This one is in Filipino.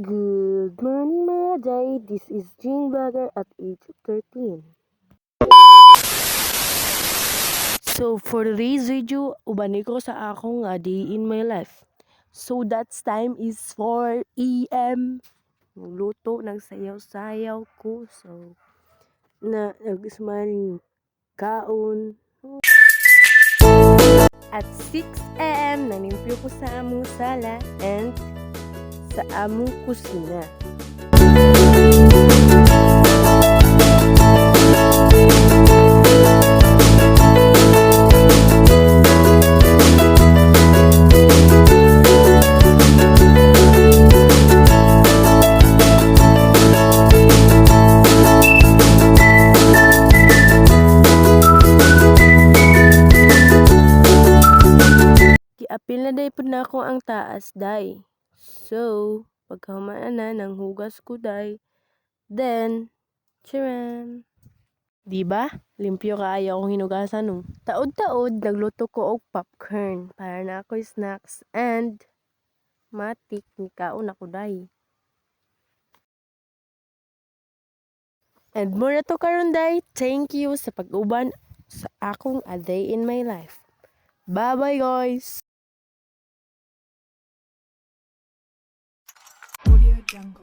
Good morning mga day, this is Jing Vlogger at age of 13. So for today's video, ubani ko sa akong day in my life. So that's time is 4 AM. Luto, nagsayaw-sayaw ko. So nag-smiling kaon. At 6 AM, nanimpyo ko sa among sala and sa among kusina. Apil na day po na ako ang taas day. So, pagkahumaan na nang hugas ko day, then, charan! Diba? Limpyo kaayo akong hinugasan no. Taod-taod, nagluto ko og popcorn para na ako snacks and matik ni kaon ako day. And mura to karon day, thank you sa pag-uban sa akong a day in my life. Bye-bye guys! Audio Jungle.